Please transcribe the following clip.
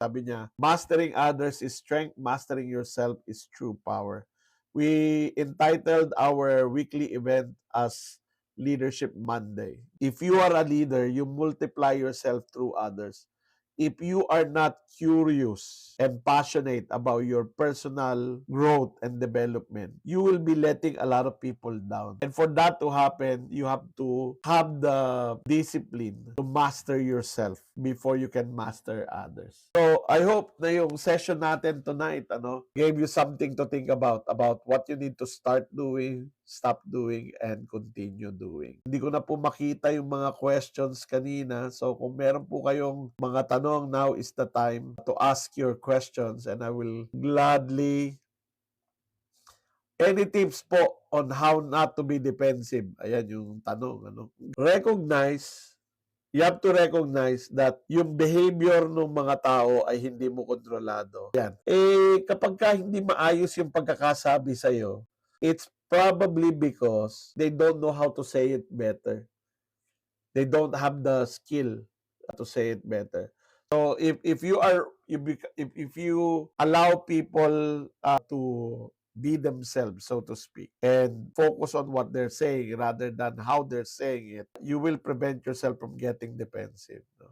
Sabi niya, mastering others is strength, mastering yourself is true power. We entitled our weekly event as Leadership Monday. If you are a leader, you multiply yourself through others. If you are not curious and passionate about your personal growth and development, you will be letting a lot of people down. And for that to happen, you have to have the discipline to master yourself before you can master others. So, I hope na yung session natin tonight, gave you something to think about what you need to start doing, stop doing, and continue doing. Hindi ko na po makita yung mga questions kanina. So, kung meron po kayong mga tanong, now is the time to ask your questions and I will gladly. Any tips po on how not to be defensive? Ayan yung tanong. You have to recognize that yung behavior ng mga tao ay hindi mo kontrolado. Yan. Kapag ka hindi maayos yung pagkakasabi sa'yo, it's probably because they don't know how to say it better. They don't have the skill to say it better. So if you allow people to be themselves, so to speak, and focus on what they're saying rather than how they're saying it, you will prevent yourself from getting defensive. No?